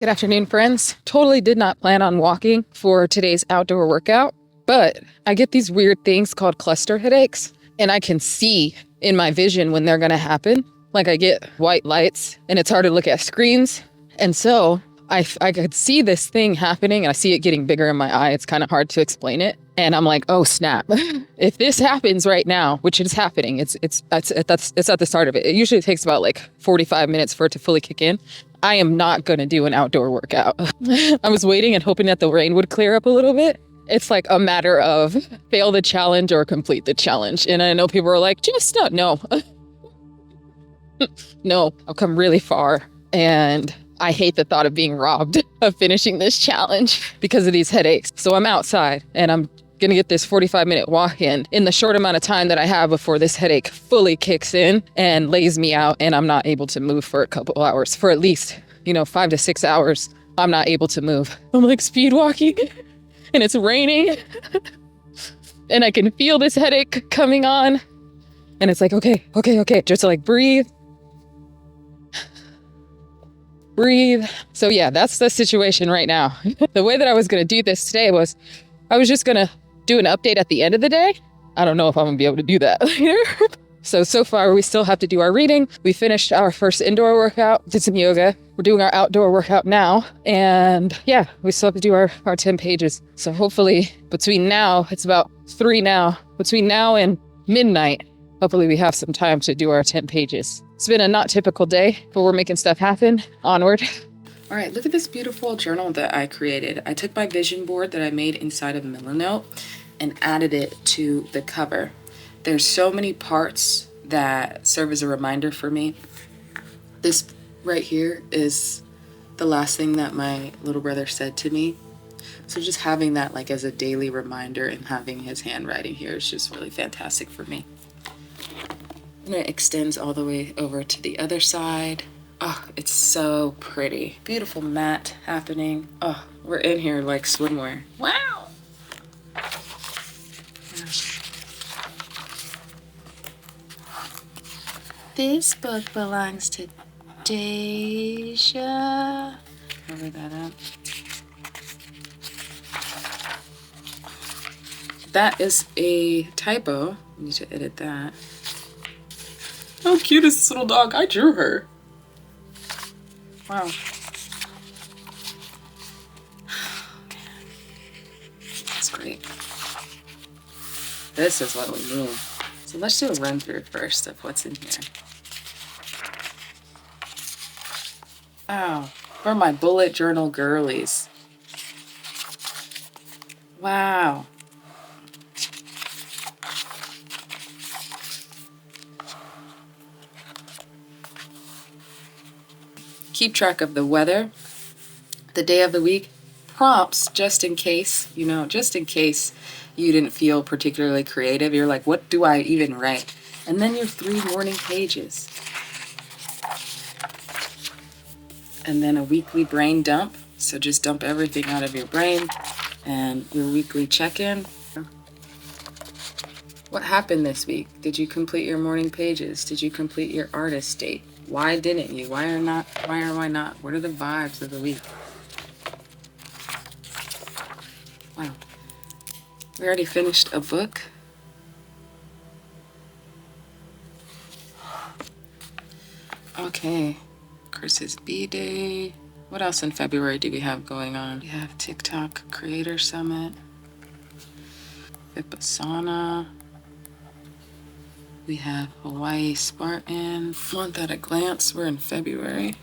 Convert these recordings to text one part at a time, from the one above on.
Good afternoon, friends. Totally did not plan on walking for today's outdoor workout, but I get these weird things called cluster headaches, and I can see in my vision when they're going to happen. Like I get white lights, and it's hard to look at screens. And so I could see this thing happening, and I see it getting bigger in my eye. It's kind of hard to explain it. And I'm like, oh snap! If this happens right now, which is happening, it's at the start of it. It usually takes about like 45 minutes for it to fully kick in. I am not going to do an outdoor workout. I was waiting and hoping that the rain would clear up a little bit. It's like a matter of fail the challenge or complete the challenge. And I know people are like, just not, no. No, I've come really far. And I hate the thought of being robbed of finishing this challenge because of these headaches. So I'm outside and I'm going to get this 45-minute walk in the short amount of time that I have before this headache fully kicks in and lays me out and I'm not able to move for a couple hours. For at least, 5 to 6 hours, I'm not able to move. I'm like speed walking and it's raining and I can feel this headache coming on. And it's like, okay, just to like breathe. So yeah, that's the situation right now. The way that I was going to do this today was I was just going to do an update at the end of the day. I don't know if I'm going to be able to do that later. So far, we still have to do our reading. We finished our first indoor workout, did some yoga. We're doing our outdoor workout now. And yeah, we still have to do our 10 pages. So hopefully between now, it's about 3 now, between now and midnight, hopefully we have some time to do our 10 pages. It's been a not typical day, but we're making stuff happen. Onward. All right, look at this beautiful journal that I created. I took my vision board that I made inside of Milanote and added it to the cover. There's so many parts that serve as a reminder for me. This right here is the last thing that my little brother said to me. So just having that like as a daily reminder and having his handwriting here is just really fantastic for me. And it extends all the way over to the other side. Oh, it's so pretty. Beautiful mat happening. Oh, we're in here like swimwear. Wow. This book belongs to Deja. Cover that up. That is a typo. I need to edit that. How cute is this little dog? I drew her. Wow. That's great. This is what we need. So let's do a run through first of what's in here. Wow. For my bullet journal girlies. Wow. Keep track of the weather, the day of the week, prompts just in case, just in case you didn't feel particularly creative. You're like, what do I even write? And then your 3 morning pages. And then a weekly brain dump. So just dump everything out of your brain. And your weekly check-in. What happened this week? Did you complete your morning pages? Did you complete your artist date? Why didn't you? Why or why not? What are the vibes of the week? Wow. We already finished a book. Okay. Chris's B-Day. What else in February do we have going on? We have TikTok Creator Summit. Vipassana. We have Hawaii Spartan. Month at a glance. We're in February.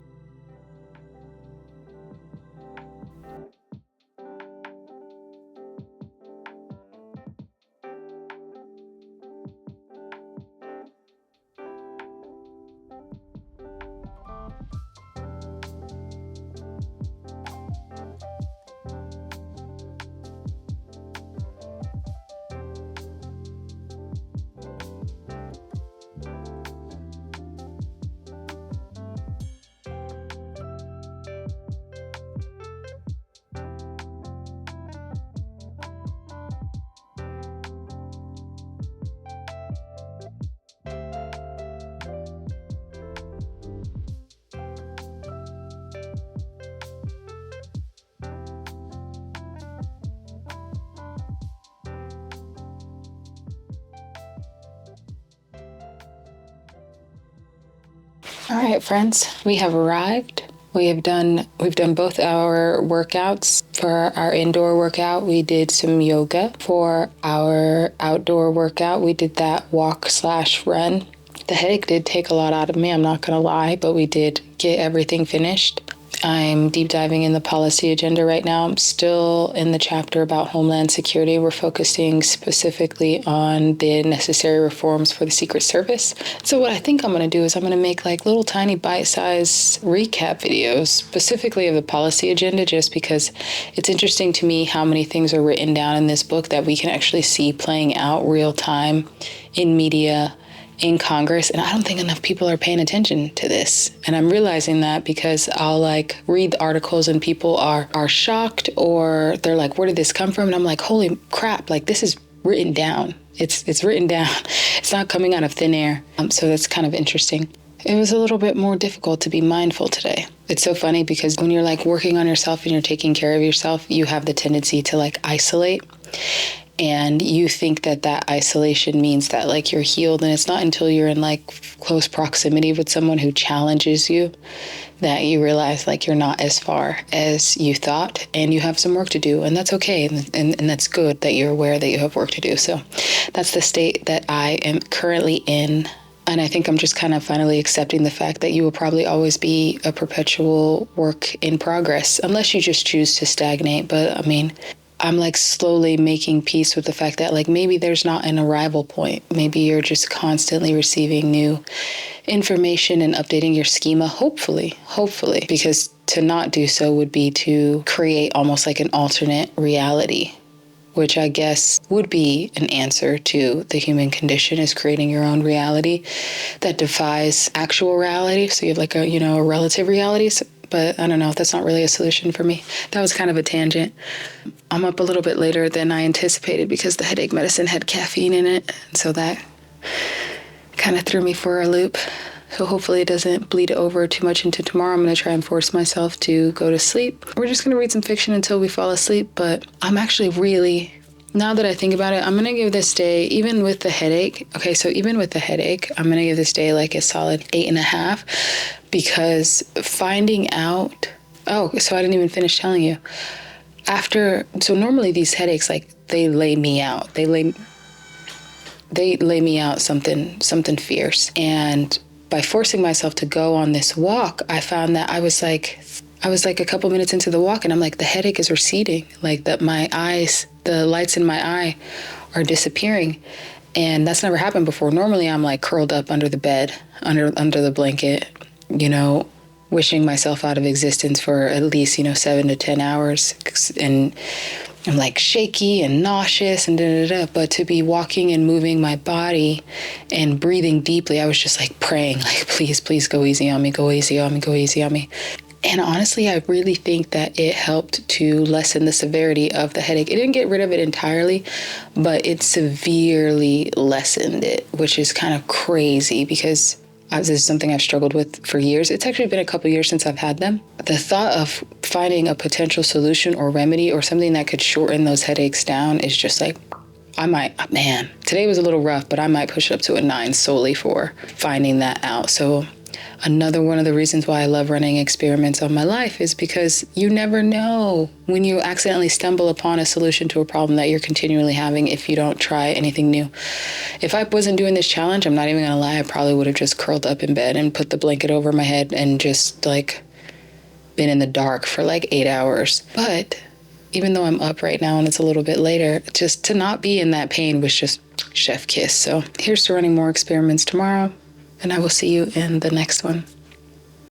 All right, friends, we have arrived. We've done both our workouts. For our indoor workout, we did some yoga. For our outdoor workout, we did that walk/run. The headache did take a lot out of me, I'm not gonna lie, but we did get everything finished. I'm deep diving in the policy agenda right now. I'm still in the chapter about Homeland Security. We're focusing specifically on the necessary reforms for the Secret Service. So what I think I'm going to do is I'm going to make like little tiny bite-sized recap videos specifically of the policy agenda, just because it's interesting to me how many things are written down in this book that we can actually see playing out real time in media, in Congress, and I don't think enough people are paying attention to this. And I'm realizing that because I'll like read the articles and people are shocked, or they're like, where did this come from? And I'm like, holy crap, like this is written down. It's written down. It's not coming out of thin air. So that's kind of interesting. It was a little bit more difficult to be mindful today. It's so funny because when you're like working on yourself and you're taking care of yourself, you have the tendency to like isolate. And you think that that isolation means that like you're healed, and it's not until you're in like close proximity with someone who challenges you that you realize like you're not as far as you thought, and you have some work to do, and that's okay, and that's good that you're aware that you have work to do. So that's the state that I am currently in. And I think I'm just kind of finally accepting the fact that you will probably always be a perpetual work in progress, unless you just choose to stagnate. But I mean, I'm like slowly making peace with the fact that like maybe there's not an arrival point. Maybe you're just constantly receiving new information and updating your schema, hopefully, because to not do so would be to create almost like an alternate reality, which I guess would be an answer to the human condition, is creating your own reality that defies actual reality. So you have like a relative reality. But I don't know, that's not really a solution for me. That was kind of a tangent. I'm up a little bit later than I anticipated because the headache medicine had caffeine in it. So that kind of threw me for a loop. So hopefully it doesn't bleed over too much into tomorrow. I'm going to try and force myself to go to sleep. We're just going to read some fiction until we fall asleep. But I'm actually really, now that I think about it, I'm going to give this day, even with the headache. Okay, so even with the headache, I'm going to give this day like a solid 8.5, because finding out, so I didn't even finish telling you. So normally these headaches, like they lay me out. They lay me out something fierce. And by forcing myself to go on this walk, I found that I was like a couple minutes into the walk and I'm like, the headache is receding. Like that my eyes, the lights in my eye are disappearing. And that's never happened before. Normally I'm like curled up under the bed, under the blanket, wishing myself out of existence for at least, 7 to 10 hours. And I'm like shaky and nauseous and But to be walking and moving my body and breathing deeply, I was just like praying, like, please go easy on me, go easy on me, go easy on me. And honestly, I really think that it helped to lessen the severity of the headache. It didn't get rid of it entirely, but it severely lessened it, which is kind of crazy because this is something I've struggled with for years. It's actually been a couple years since I've had them. The thought of finding a potential solution or remedy or something that could shorten those headaches down is just like, today was a little rough, but I might push it up to a 9 solely for finding that out. So another one of the reasons why I love running experiments on my life is because you never know when you accidentally stumble upon a solution to a problem that you're continually having if you don't try anything new. If I wasn't doing this challenge, I'm not even gonna lie, I probably would have just curled up in bed and put the blanket over my head and just like been in the dark for like 8 hours. But even though I'm up right now and it's a little bit later, just to not be in that pain was just chef kiss. So here's to running more experiments tomorrow. And I will see you in the next one.